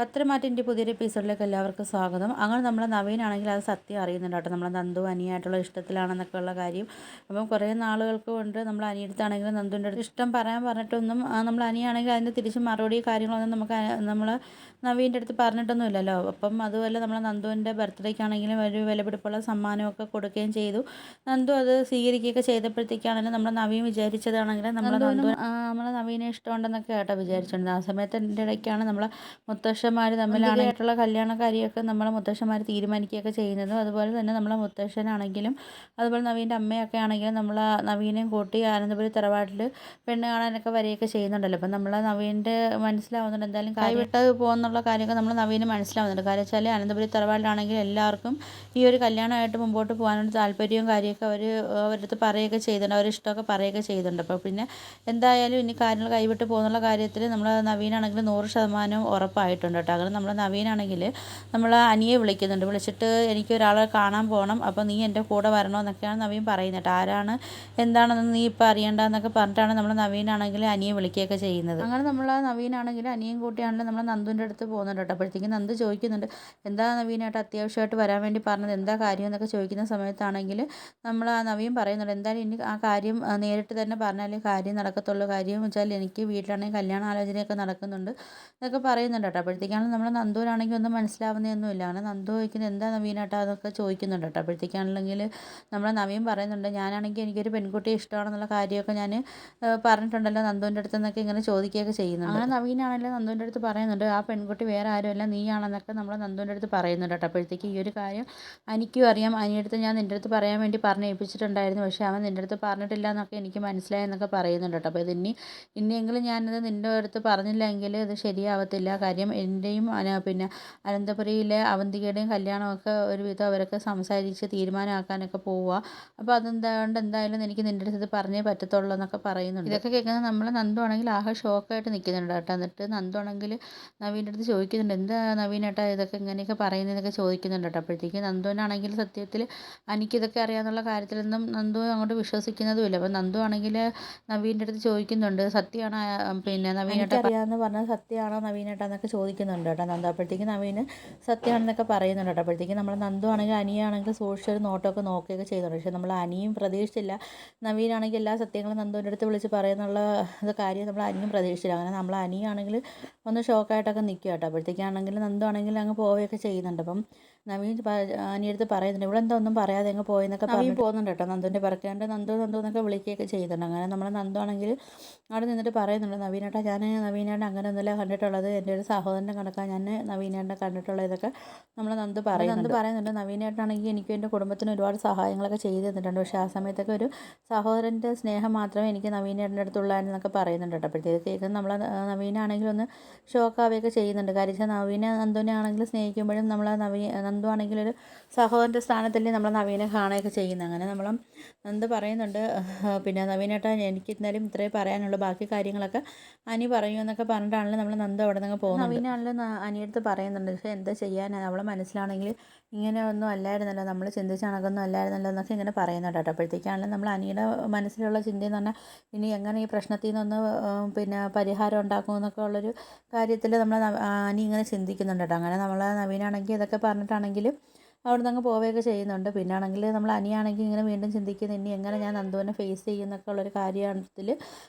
പത്രമാറ്റിൻ്റെ പുതിയൊരു എപ്പിസോഡിലേക്ക് എല്ലാവർക്കും സ്വാഗതം. അങ്ങനെ നമ്മൾ നവീനാണെങ്കിൽ അത് സത്യം അറിയുന്നുണ്ട് കേട്ടോ. നമ്മളെ നന്ദു അനിയായിട്ടുള്ള ഇഷ്ടത്തിലാണെന്നൊക്കെ ഉള്ള കാര്യം. അപ്പം കുറേ നാളുകൾക്ക് കൊണ്ട് നമ്മൾ അനിയടുത്താണെങ്കിലും നന്ദുവിൻ്റെ അടുത്ത് ഇഷ്ടം പറഞ്ഞിട്ടൊന്നും നമ്മൾ അനിയാണെങ്കിൽ അതിൻ്റെ തിരിച്ച് മറുപടി കാര്യങ്ങളൊന്നും നമ്മൾ നവീൻ്റെ അടുത്ത് പറഞ്ഞിട്ടൊന്നും ഇല്ലല്ലോ. അപ്പം അതുപോലെ നമ്മൾ നന്ദുവിൻ്റെ ബർത്ത്ഡേക്കാണെങ്കിലും ഒരു വിലപിടിപ്പുള്ള സമ്മാനമൊക്കെ കൊടുക്കുകയും ചെയ്തു. നന്ദു അത് സ്വീകരിക്കുകയൊക്കെ ചെയ്തപ്പോഴത്തേക്കാണെങ്കിലും നമ്മൾ നവീൻ വിചാരിച്ചതാണെങ്കിലും നമ്മളെ നവീനെ ഇഷ്ടമുണ്ടെന്നൊക്കെ കേട്ടോ വിചാരിച്ചിട്ടുണ്ട്. ആ സമയത്ത് എൻ്റെ ഇടയ്ക്കാണ് നമ്മളെ മുത്തശ്ശന്മാർ തമ്മിലായിട്ടുള്ള കല്യാണക്കാരിയൊക്കെ നമ്മളെ മുത്തശ്ശന്മാർ തീരുമാനിക്കുകയൊക്കെ ചെയ്യുന്നതും. അതുപോലെ തന്നെ നമ്മളെ മുത്തശ്ശനാണെങ്കിലും അതുപോലെ നവീൻ്റെ അമ്മയൊക്കെ ആണെങ്കിലും നമ്മൾ നവീനെയും കൂട്ടി ആനന്ദപുരി തറവാട്ടിൽ പെണ്ണ് കാണാനൊക്കെ വരികയൊക്കെ ചെയ്യുന്നുണ്ടല്ലോ. അപ്പം നമ്മൾ നവീൻ്റെ മനസ്സിലാവുന്നുണ്ട് എന്തായാലും കൈവിട്ട് പോകുന്നുള്ള കാര്യമൊക്കെ നമ്മൾ നവീന് മനസ്സിലാവുന്നുണ്ട്. കാര്യം വെച്ചാൽ അനന്തപുരി തറവാട്ടിലാണെങ്കിൽ എല്ലാവർക്കും ഈ ഒരു കല്യാണമായിട്ട് മുമ്പോട്ട് പോകാനുള്ള താല്പര്യവും കാര്യമൊക്കെ അവരുടെ അടുത്ത് പറയുകയൊക്കെ ചെയ്തിട്ടുണ്ട്. അവർ ഇഷ്ടമൊക്കെ പറയുകയൊക്കെ ചെയ്തിട്ടുണ്ട്. അപ്പോൾ പിന്നെ എന്തായാലും ഇനി കാര്യങ്ങൾ കൈവിട്ട് പോകുന്നുള്ള കാര്യത്തിൽ നമ്മൾ നവീനാണെങ്കിൽ 100% ഉറപ്പായിട്ടുണ്ട് കേട്ടോ. അങ്ങനെ നമ്മൾ നവീനാണെങ്കിൽ നമ്മൾ അനിയെ വിളിക്കുന്നുണ്ട്. വിളിച്ചിട്ട് എനിക്ക് ഒരാളെ കാണാൻ പോകണം, അപ്പോൾ നീ എൻ്റെ കൂടെ വരണമെന്നൊക്കെയാണ് നവീൻ പറയുന്നത് കേട്ടോ. ആരാണ് എന്താണെന്ന് നീ ഇപ്പോൾ അറിയേണ്ടതെന്നൊക്കെ പറഞ്ഞിട്ടാണ് നമ്മൾ നവീനാണെങ്കിൽ അനിയെ വിളിക്കുകയൊക്കെ ചെയ്യുന്നത്. അങ്ങനെ നമ്മൾ നവീനാണെങ്കിൽ അനിയും കൂട്ടിയാണെങ്കിൽ നമ്മൾ നന്ദുവിൻ്റെ അടുത്ത് പോകുന്നുണ്ട് കേട്ടോ. അപ്പോഴത്തേക്കും നന്ദു ചോദിക്കുന്നുണ്ട് എന്താ നവീനായിട്ട് അത്യാവശ്യമായിട്ട് വരാൻ വേണ്ടി പറഞ്ഞത്, എന്താ കാര്യം എന്നൊക്കെ ചോദിക്കുന്ന സമയത്താണെങ്കിൽ നമ്മൾ നവീൻ പറയുന്നുണ്ട് എന്തായാലും ഇനി ആ കാര്യം നേരിട്ട് തന്നെ പറഞ്ഞാലേ കാര്യം നടക്കത്തുള്ളൂ. കാര്യം വെച്ചാൽ എനിക്ക് വീട്ടിലാണെങ്കിൽ കല്യാണ ആലോചനയൊക്കെ നടക്കുന്നുണ്ട് എന്നൊക്കെ പറയുന്നുണ്ട് കേട്ടോ. അപ്പോഴത്തേക്കാണ് നമ്മൾ നന്ദുവിനാണെങ്കിൽ ഒന്നും മനസ്സിലാവുന്നതൊന്നുമില്ല. അങ്ങനെ നന്ദു ചോദിക്കുന്നത് എന്താ നവീനായിട്ടോ അതൊക്കെ ചോദിക്കുന്നുണ്ട് കേട്ടോ. അപ്പോഴത്തേക്കാണെങ്കിൽ നമ്മൾ നവീൻ പറയുന്നുണ്ട് ഞാനാണെങ്കിൽ എനിക്കൊരു പെൺകുട്ടിയെ ഇഷ്ടമാണെന്നുള്ള കാര്യമൊക്കെ ഞാൻ പറഞ്ഞിട്ടുണ്ടല്ലോ നന്ദുവിൻ്റെ അടുത്ത് എന്നൊക്കെ ഇങ്ങനെ ചോദിക്കുകയൊക്കെ ചെയ്യുന്നുണ്ട്. അങ്ങനെ നവീനാണെങ്കിലും നന്ദുവിൻ്റെ അടുത്ത് പറയുന്നുണ്ട് ആ പെൺകുട്ടി വേറെ ആരുമല്ല നീയാണെന്നൊക്കെ നമ്മൾ നന്ദുവിൻ്റെ അടുത്ത് പറയുന്നുണ്ട് കേട്ടോ. അപ്പോഴത്തേക്ക് ഈ ഒരു കാര്യം എനിക്കും അറിയാം, അനിയടുത്ത് ഞാൻ നിൻ്റെ അടുത്ത് പറയാൻ വേണ്ടി ഏൽപ്പിച്ചിട്ടുണ്ടായിരുന്നു, പക്ഷേ അവൻ നിൻ്റെ അടുത്ത് പറഞ്ഞിട്ടില്ല എന്നൊക്കെ എനിക്ക് മനസ്സിലായെന്നൊക്കെ പറയുന്നുണ്ട് കേട്ടോ. അപ്പോൾ ഇനിയെങ്കിലും ഞാനത് നിൻ്റെ അടുത്ത് പറഞ്ഞില്ലെങ്കിൽ ഇത് ശരിയാവത്തില്ല. കാര്യം എൻ്റെയും പിന്നെ അനന്തപുരിയിലെ അവന്തികയുടെയും കല്യാണമൊക്കെ ഒരുവിധം അവരൊക്കെ സംസാരിച്ച് തീരുമാനമാക്കാനൊക്കെ പോവുക. അപ്പോൾ അതെന്താണ്ട് എന്തായാലും എനിക്ക് നിൻ്റെ അടുത്ത് ഇത് പറഞ്ഞേ പറ്റത്തുള്ളൂ എന്നൊക്കെ പറയുന്നുണ്ട്. ഇതൊക്കെ കേൾക്കുന്നത് നമ്മൾ നന്ദു ആണെങ്കിൽ ആകെ ഷോക്കായിട്ട് നിൽക്കുന്നുണ്ട് കേട്ടോ. എന്നിട്ട് നന്ദു ആണെങ്കിൽ നവീൻ്റെ അടുത്ത് ചോദിക്കുന്നുണ്ട് എന്താ നവീനേട്ടാ ഇതൊക്കെ ഇങ്ങനെയൊക്കെ പറയുന്നതെന്നൊക്കെ ചോദിക്കുന്നുണ്ട് കേട്ടോ. അപ്പോഴത്തേക്ക് നന്ദുവിനാണെങ്കിൽ സത്യത്തിൽ എനിക്കിതൊക്കെ അറിയാമെന്നുള്ള കാര്യത്തിലൊന്നും നന്ദു അങ്ങോട്ട് വിശ്വസിക്കുന്നതുമില്ല. അപ്പോൾ നന്ദു ആണെങ്കിൽ നവീൻ്റെ അടുത്ത് ചോദിക്കുന്നുണ്ട് സത്യമാണോ പിന്നെ നവീനേട്ട അറിയാമെന്ന് പറഞ്ഞാൽ സത്യമാണോ നവീനേട്ടാ എന്നൊക്കെ ചോദിക്കുന്നുണ്ട് കേട്ടോ നന്ദു. അപ്പോഴത്തേക്ക് നവീന് സത്യമാണെന്നൊക്കെ പറയുന്നുണ്ട് കേട്ടോ. അപ്പോഴത്തേക്ക് നമ്മൾ നന്ദു ആണെങ്കിൽ അനിയാണെങ്കിൽ സൂക്ഷിച്ചൊരു നോട്ടമൊക്കെ നോക്കുകയൊക്കെ ചെയ്യുന്നുണ്ട്. പക്ഷേ നമ്മൾ അനിയും പ്രതീക്ഷിച്ചില്ല നവീനാണെങ്കിൽ എല്ലാ സത്യങ്ങളും നന്ദുവിൻ്റെ അടുത്ത് വിളിച്ച് പറയുന്നുള്ള കാര്യം നമ്മൾ അനിയും പ്രതീക്ഷിച്ചില്ല. അങ്ങനെ നമ്മൾ അനിയാണെങ്കിൽ ഒന്ന് ഷോക്കായിട്ടൊക്കെ നിൽക്കുക കേട്ടോ. അപ്പോഴത്തേക്കാണെങ്കിൽ നന്ദു ആണെങ്കിൽ അങ്ങ് പോവുകയൊക്കെ ചെയ്യുന്നുണ്ട്. അപ്പം നവീൻ അനിയടുത്ത് പറയുന്നുണ്ട് ഇവിടെ എന്താ ഒന്നും പറയാതെ അങ്ങ് പോയെന്നൊക്കെ നവീൻ പോകുന്നുണ്ട് കേട്ടോ. നന്ദുവിൻ്റെ പറക്കാണ്ട് നന്ദു എന്നൊക്കെ വിളിക്കുകയൊക്കെ ചെയ്യുന്നുണ്ട്. അങ്ങനെ നമ്മൾ നന്ദു ആണെങ്കിൽ അവിടെ നിന്നിട്ട് പറയുന്നുണ്ട് നവീനേട്ടാ ഞാൻ നവീനേട്ടൻ അങ്ങനെ ഒന്നുമില്ല കണ്ടിട്ടുള്ളത്, എൻ്റെ ഒരു സഹോദരൻ്റെ കണക്കാൻ ഞാൻ നവീനേട്ടനെ കണ്ടിട്ടുള്ളത് ഇതൊക്കെ നമ്മൾ നന്ദു പറയുന്നുണ്ട്. നവീനേട്ടനാണെങ്കിൽ എനിക്കും എൻ്റെ കുടുംബത്തിന് ഒരുപാട് സഹായങ്ങളൊക്കെ ചെയ്തു തന്നിട്ടുണ്ട്, പക്ഷേ ആ സമയത്തൊക്കെ ഒരു സഹോദരൻ്റെ സ്നേഹം മാത്രമേ എനിക്ക് നവീനേട്ടൻ്റെ അടുത്തുള്ളതെന്നൊക്കെ പറയുന്നുണ്ട് കേട്ടോ. അപ്പോഴത്തേക്ക് കേൾക്കുന്നത് നമ്മൾ നവീനാണെങ്കിൽ ഒന്ന് ഷോക്കാവുകയൊക്കെ ചെയ്യുന്നുണ്ട്. കാര്യം വെച്ചാൽ നന്ദുവിനെ ആണെങ്കിൽ സ്നേഹിക്കുമ്പോഴും നമ്മൾ നന്ദു ആണെങ്കിൽ ഒരു സഹോദരൻ്റെ സ്ഥാനത്തല്ലേ നമ്മൾ നവീനെ കാണുകയൊക്കെ ചെയ്യുന്നത്. അങ്ങനെ നമ്മൾ നന്ദു പറയുന്നുണ്ട് പിന്നെ നവീനേട്ടാ എനിക്ക് എന്തായാലും ഇത്രേ പറയാനുള്ളൂ, ബാക്കി കാര്യങ്ങളൊക്കെ അനി പറയുമെന്നൊക്കെ പറഞ്ഞിട്ടാണല്ലോ നമ്മൾ നന്ദു അവിടെ നിന്ന് പോകുന്നത്. നവീനാണല്ലോ അനിയടുത്ത് പറയുന്നുണ്ട് പക്ഷേ എന്താ ചെയ്യാനാണ് അവളെ മനസ്സിലാണെങ്കിൽ ഇങ്ങനെ ഒന്നും അല്ലായിരുന്നല്ലോ, നമ്മൾ ചിന്തിച്ച കണക്കൊന്നും അല്ലായിരുന്നല്ലോ എന്നൊക്കെ ഇങ്ങനെ പറയുന്നുണ്ട് കേട്ടോ. അപ്പോഴത്തേക്കാണല്ലോ നമ്മൾ അനിയുടെ മനസ്സിലുള്ള ചിന്തയെന്ന് പറഞ്ഞാൽ ഇനി എങ്ങനെ ഈ പ്രശ്നത്തിൽ നിന്നൊന്ന് പിന്നെ പരിഹാരം ഉണ്ടാക്കുമെന്നൊക്കെ ഉള്ളൊരു കാര്യത്തിൽ നമ്മൾ അനി ഇങ്ങനെ ചിന്തിക്കുന്നുണ്ട് കേട്ടോ. അങ്ങനെ നമ്മൾ നവീനാണെങ്കിൽ ഇതൊക്കെ പറഞ്ഞിട്ടാണെങ്കിലും അവിടെ നിന്ന് അങ്ങ് പോവുകയൊക്കെ ചെയ്യുന്നുണ്ട്. പിന്നെ ആണെങ്കിൽ നമ്മൾ അനിയാണെങ്കിൽ ഇങ്ങനെ വീണ്ടും ചിന്തിക്കുന്നത് ഇനി എങ്ങനെ ഞാൻ നന്ദുവിനെ ഫേസ് ചെയ്യുന്നൊക്കെ ഉള്ളൊരു കാര്യത്തിൽ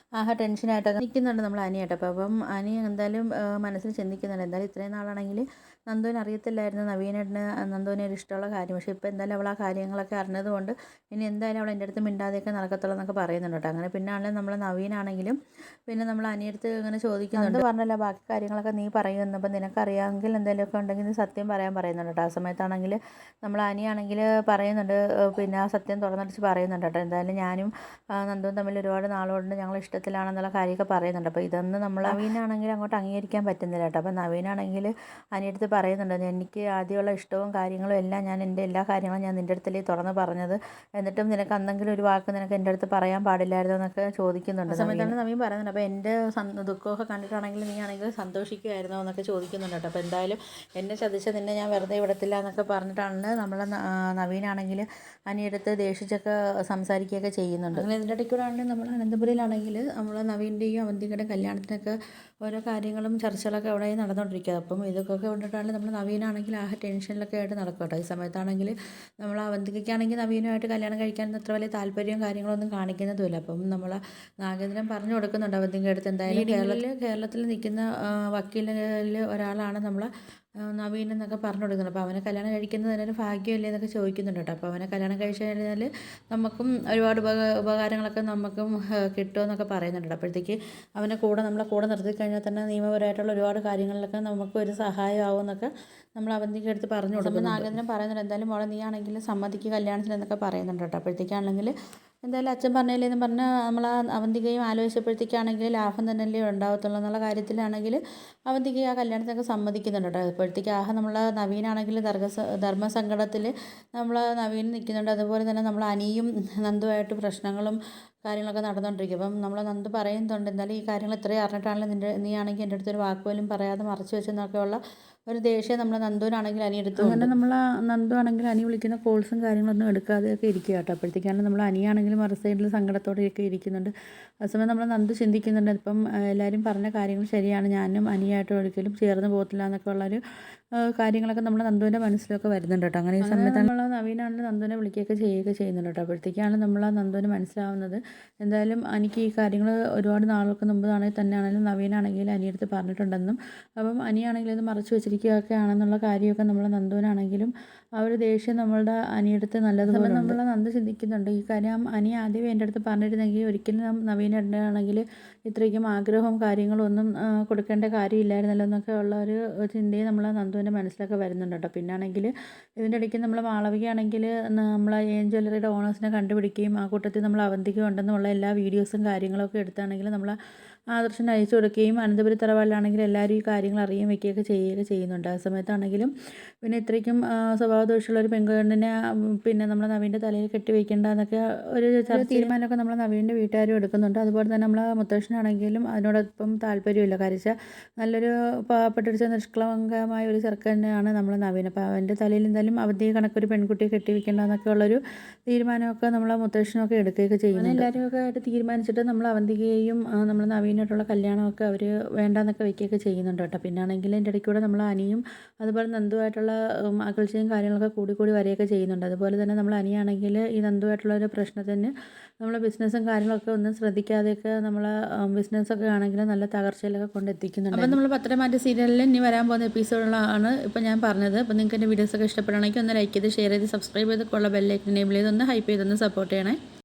ടെൻഷനായിട്ടൊക്കെ നിൽക്കുന്നുണ്ട് നമ്മൾ അനിയായിട്ട്. അപ്പം അനി എന്തായാലും മനസ്സിൽ ചിന്തിക്കുന്നുണ്ട് എന്തായാലും ഇത്രയും നാളാണെങ്കിൽ നന്ദുവിന് അറിയത്തില്ലായിരുന്നു നന്ദുവിനെ ഒരു ഇഷ്ടമുള്ള കാര്യം, പക്ഷേ ഇപ്പോൾ എന്തായാലും അവൾ ആ കാര്യങ്ങളൊക്കെ അറിഞ്ഞതുകൊണ്ട് ഇനി എന്തായാലും അവൾ എൻ്റെ അടുത്ത് മിണ്ടാതെയൊക്കെ നടക്കത്തുള്ളൂ എന്നൊക്കെ പറയുന്നുണ്ട് കേട്ടോ. അങ്ങനെ പിന്നെ ആണെങ്കിൽ നമ്മൾ നവീനാണെങ്കിലും പിന്നെ നമ്മൾ അനിയടുത്ത് ഇങ്ങനെ ചോദിക്കുന്നുണ്ട് പറഞ്ഞല്ലോ ബാക്കി കാര്യങ്ങളൊക്കെ നീ പറയുമെന്ന്, അപ്പം നിനക്കറിയാമെങ്കിൽ എന്തെങ്കിലുമൊക്കെ ഉണ്ടെങ്കിൽ നീ സത്യം പറയാൻ പറയുന്നുണ്ട് കേട്ടോ. ആ സമയത്താണെങ്കിൽ നമ്മൾ അനിയാണെങ്കിൽ പറയുന്നുണ്ട് പിന്നെ ആ സത്യം തുറന്നടിച്ച് പറയുന്നുണ്ട് കേട്ടോ. എന്തായാലും ഞാനും നന്ദുവും തമ്മിൽ ഒരുപാട് നാളുകൊണ്ട് ഞങ്ങൾ ഇഷ്ടത്തിലാണെന്നുള്ള കാര്യമൊക്കെ പറയുന്നുണ്ട്. അപ്പോൾ ഇതൊന്നും നമ്മൾ നവീനാണെങ്കിൽ അങ്ങോട്ട് അംഗീകരിക്കാൻ പറ്റുന്നില്ല കേട്ടോ. അപ്പോൾ നവീനാണെങ്കിൽ അനിയടുത്ത് പറയുന്നുണ്ട് എനിക്ക് ആദ്യമുള്ള ഇഷ്ടവും കാര്യങ്ങളും എല്ലാം ഞാൻ എൻ്റെ എല്ലാ കാര്യങ്ങളും ഞാൻ നിൻ്റെ അടുത്തല്ലേ തുറന്ന് പറഞ്ഞത്, എന്നിട്ടും നിനക്ക് എന്തെങ്കിലും ഒരു വാക്ക് നിനക്ക് എൻ്റെ അടുത്ത് പറയാൻ പാടില്ലായിരുന്നു എന്നൊക്കെ ചോദിക്കുന്നുണ്ട്. സമയത്താണ് നവീൻ പറയുന്നുണ്ട് അപ്പോൾ എൻ്റെ ദുഃഖമൊക്കെ കണ്ടിട്ടാണെങ്കിൽ നീ ആണെങ്കിൽ സന്തോഷിക്കുമായിരുന്നോ എന്നൊക്കെ ചോദിക്കുന്നുണ്ട് കേട്ടോ. അപ്പോൾ എന്തായാലും എന്നെ ചതിച്ച നിന്നെ ഞാൻ വെറുതെ വിടത്തില്ല എന്നൊക്കെ പറഞ്ഞിട്ടാണ് നമ്മളെ നവീനാണെങ്കിൽ അനിയടുത്ത് ദേഷിച്ചൊക്കെ സംസാരിക്കുകയൊക്കെ ചെയ്യുന്നുണ്ട്. അങ്ങനെ ഇതിൻ്റെ ഇടയ്ക്കൂടെ ആണെങ്കിൽ നമ്മൾ അനന്തപുരിയിലാണെങ്കിൽ നമ്മൾ നവീൻ്റെയും അവന്തികയുടെയും കല്യാണത്തിനൊക്കെ ഓരോ കാര്യങ്ങളും ചർച്ചകളൊക്കെ അവിടെ നടന്നുകൊണ്ടിരിക്കുക. അപ്പം ഇതൊക്കെ കൊണ്ടിട്ടാണ് നമ്മൾ നവീനാണെങ്കിൽ ടെൻഷനിലൊക്കെ ആയിട്ട് നടക്കും കേട്ടോ. ഈ സമയത്താണെങ്കിൽ നമ്മൾ അവന്തികയ്ക്കാണെങ്കിൽ നവീനുമായിട്ട് കല്യാണം കഴിക്കാൻ അത്ര വലിയ താല്പര്യവും കാര്യങ്ങളൊന്നും കാണിക്കുന്നതുമില്ല. അപ്പം നമ്മൾ നാഗേന്ദ്രൻ പറഞ്ഞു കൊടുക്കുന്നുണ്ട് അവന്തികയുടെ അടുത്ത്, എന്തായാലും കേരളത്തിൽ നിൽക്കുന്ന വക്കീലിൽ ഒരാളാണ് നമ്മൾ നവീൻ എന്നൊക്കെ പറഞ്ഞു കൊടുക്കുന്നുണ്ട്. അപ്പോൾ അവനെ കല്യാണം കഴിക്കുന്നത് തന്നെ ഭാഗ്യമല്ലേ എന്നൊക്കെ ചോദിക്കുന്നുണ്ട് കേട്ടോ. അപ്പോൾ അവനെ കല്യാണം കഴിച്ച് കഴിഞ്ഞാൽ നമുക്കും ഒരുപാട് ഉപകാരങ്ങളൊക്കെ നമുക്കും കിട്ടുമെന്നൊക്കെ പറയുന്നുണ്ട്. അപ്പോഴത്തേക്ക് അവനെ നമ്മളെ കൂടെ നിർത്തി കഴിഞ്ഞാൽ തന്നെ നിയമപരമായിട്ടുള്ള ഒരുപാട് കാര്യങ്ങളിലൊക്കെ നമുക്ക് ഒരു സഹായമാവും എന്നൊക്കെ നമ്മൾ അവന്തിക്ക് അടുത്ത് പറഞ്ഞു കൊടുക്കും. നാഗേന്ദ്രൻ പറയുന്നുണ്ട്, എന്തായാലും മോളെ നീ ആണെങ്കിൽ സമ്മതിക്ക് കല്യാണത്തിന് എന്നൊക്കെ പറയുന്നുണ്ട് കേട്ടോ. അപ്പോഴത്തേക്കാണെങ്കിൽ എന്തായാലും അച്ഛൻ പറഞ്ഞില്ലേന്ന് പറഞ്ഞ് നമ്മൾ അവന്തികയും ആലോചിച്ചപ്പോഴത്തേക്കാണെങ്കിൽ ലാഭം തന്നെയല്ലേ ഉണ്ടാകത്തുള്ളൂ എന്നുള്ള കാര്യത്തിലാണെങ്കിൽ അവന്തിക ആ കല്യാണത്തിനൊക്കെ സമ്മതിക്കുന്നുണ്ട് കേട്ടോ. അപ്പോഴത്തേക്ക് നമ്മൾ നവീനാണെങ്കിൽ ധർമ്മസങ്കടത്തിൽ നമ്മൾ നവീൻ നിൽക്കുന്നുണ്ട്. അതുപോലെ തന്നെ നമ്മൾ അനിയും നന്ദുമായിട്ട് പ്രശ്നങ്ങളും കാര്യങ്ങളൊക്കെ നടന്നുകൊണ്ടിരിക്കും. അപ്പം നമ്മൾ നന്ദു പറയുന്നുണ്ട്, എന്തായാലും ഈ കാര്യങ്ങൾ ഇത്രയും അറിഞ്ഞിട്ടാണല്ലോ നീ ആണെങ്കിൽ എൻ്റെ അടുത്തൊരു വാക്ക് പോലും പറയാതെ മറച്ചു വെച്ചെന്നൊക്കെയുള്ള ഒരു ദേഷ്യം നമ്മൾ നന്ദുവിനാണെങ്കിൽ അനി എടുത്തു. അങ്ങനെ നമ്മൾ നന്ദു ആണെങ്കിൽ അനി വിളിക്കുന്ന കോൾസും കാര്യങ്ങളൊന്നും എടുക്കാതെയൊക്കെ ഇരിക്കുക കേട്ടോ. അപ്പോഴത്തേക്കാണ് നമ്മൾ അനിയാണെങ്കിലും മറു സൈഡിൽ സങ്കടത്തോടെയൊക്കെ ഇരിക്കുന്നുണ്ട്. അതേസമയം നമ്മൾ നന്ദു ചിന്തിക്കുന്നുണ്ട്, ഇപ്പം എല്ലാവരും പറഞ്ഞ കാര്യങ്ങൾ ശരിയാണ്, ഞാനും അനിയായിട്ട് ഒരിക്കലും ചേർന്ന് പോകത്തില്ല എന്നൊക്കെ ഉള്ളൊരു കാര്യങ്ങളൊക്കെ നമ്മുടെ നന്ദുവിൻ്റെ മനസ്സിലൊക്കെ വരുന്നുണ്ട് കേട്ടോ. അങ്ങനെ ഈ സമയത്ത് നമ്മൾ നവീനാണെങ്കിൽ നന്ദുവിനെ വിളിക്കുകയൊക്കെ ചെയ്യുന്നുണ്ട് കേട്ടോ. അപ്പോഴത്തേക്കാണ് നമ്മൾ നന്ദുവിന് മനസ്സിലാവുന്നത്, എന്തായാലും എനിക്ക് ഈ കാര്യങ്ങൾ ഒരുപാട് നാളുകൾക്ക് മുമ്പാണെങ്കിൽ തന്നെയാണെങ്കിലും നവീനാണെങ്കിൽ അനിയടുത്ത് പറഞ്ഞിട്ടുണ്ടെന്നും അപ്പം അനിയാണെങ്കിലും ഇത് മറച്ചു വെച്ചിരിക്കുകയൊക്കെ ആണെന്നുള്ള കാര്യമൊക്കെ നമ്മൾ നന്ദുവിനാണെങ്കിലും ആ ഒരു ദേഷ്യം നമ്മളുടെ അനിയടുത്ത് നല്ലതുപോലെ നമ്മൾ നന്ദു ചിന്തിക്കുന്നുണ്ട്. ഈ കാര്യം അനി ആദ്യമേ എൻ്റെ അടുത്ത് പറഞ്ഞിരുന്നെങ്കിൽ ഒരിക്കലും നവീനാണെങ്കിൽ ഇത്രയ്ക്കും ആഗ്രഹവും കാര്യങ്ങളും ഒന്നും കൊടുക്കേണ്ട കാര്യമില്ലായിരുന്നല്ലോ എന്നൊക്കെ ഉള്ള ഒരു ചിന്തയും നമ്മൾ നന്ദുവിൻ്റെ മനസ്സിലൊക്കെ വരുന്നുണ്ട് കേട്ടോ. പിന്നാണെങ്കിൽ ഇതിൻ്റെ ഇടയ്ക്ക് നമ്മൾ മാളവികയാണെങ്കിൽ നമ്മൾ ജ്വല്ലറിയുടെ ഓണേഴ്സിനെ കണ്ടുപിടിക്കുകയും ആ കൂട്ടത്തിൽ നമ്മൾ അവന്തിക ഉണ്ടെന്നുള്ള എല്ലാ വീഡിയോസും കാര്യങ്ങളൊക്കെ എടുത്താണെങ്കിൽ നമ്മൾ ആദർശന് അയച്ചു കൊടുക്കുകയും അനന്തപുരി തറവാട്ടിലാണെങ്കിൽ എല്ലാവരും ഈ കാര്യങ്ങൾ അറിയുകയും വയ്ക്കുകയൊക്കെ ചെയ്യുന്നുണ്ട്. ആ സമയത്താണെങ്കിലും പിന്നെ ഇത്രയ്ക്കും സ്വഭാവദോഷമുള്ള ഒരു പെൺകുഞ്ഞിനെ പിന്നെ നമ്മൾ നവീൻ്റെ തലയിൽ കെട്ടിവെക്കേണ്ട എന്നൊക്കെ ഒരു തീരുമാനമൊക്കെ നമ്മൾ നവീൻ്റെ വീട്ടുകാരും എടുക്കുന്നുണ്ട്. അതുപോലെ തന്നെ നമ്മൾ മുത്തശ്ശനാണെങ്കിലും അതിനോടൊപ്പം താല്പര്യമില്ല. കാര്യം നല്ലൊരു പാവപ്പെട്ടൊരു നിഷ്കളങ്കമായ ഒരു ചെറുക്കനെയാണ് നമ്മൾ നവീൻ. അപ്പോൾ അവൻ്റെ തലയിൽ എന്തായാലും അവധി കണക്കൊരു പെൺകുട്ടിയെ കെട്ടിവെക്കേണ്ട എന്നൊക്കെ ഉള്ളൊരു തീരുമാനമൊക്കെ നമ്മൾ മുത്തശ്ശനൊക്കെ എടുക്കുകയൊക്കെ ചെയ്യുന്നു. എല്ലാവരും ഒക്കെ ആയിട്ട് തീരുമാനിച്ചിട്ട് നമ്മൾ അവന്തികയെയും നമ്മൾ നവീനായിട്ടുള്ള കല്യാണമൊക്കെ അവർ വേണ്ടാന്നൊക്കെ വയ്ക്കുകയൊക്കെ ചെയ്യുന്നുണ്ട് കേട്ടോ. പിന്നാണെങ്കിൽ എൻ്റെ ഇടയ്ക്കൂടെ നമ്മൾ അനിയും അതുപോലെ നന്ദുവായിട്ടുള്ള അകൽച്ചയും കാര്യങ്ങളൊക്കെ കൂടി വരികയൊക്കെ ചെയ്യുന്നുണ്ട്. അതുപോലെ തന്നെ നമ്മൾ അനിയാണെങ്കിൽ ഈ നന്ദുവായിട്ടുള്ള ഒരു പ്രശ്നത്തിന് നമ്മൾ ബിസിനസ്സും കാര്യങ്ങളൊക്കെ ഒന്നും ശ്രദ്ധിക്കാതെയൊക്കെ നമ്മൾ ബിസിനസ്സൊക്കെ ആണെങ്കിൽ നല്ല തകർച്ചയിലൊക്കെ കൊണ്ടെത്തിക്കുന്നുണ്ട്. അപ്പം നമ്മൾ പത്രമാറ്റ സീരിയലിൽ ഇനി വരാൻ പോകുന്ന എപ്പിസോഡുകളാണ് ഇപ്പോൾ ഞാൻ പറഞ്ഞത്. അപ്പോൾ നിങ്ങൾക്ക് എൻ്റെ വീഡിയോസൊക്കെ ഇഷ്ടപ്പെടുകയാണെങ്കിൽ ഒന്ന് ലൈക്ക് ചെയ്ത് ഷെയർ ചെയ്ത് സബ്സ്ക്രൈബ് ചെയ്തൊക്കെ ഉള്ള ബെല്ലൈക്കൻ എനേബിൾ ചെയ്ത് ഒന്ന് ഹൈപ്പ് ചെയ്തൊന്ന് സപ്പോർട്ട് ചെയ്യണേ.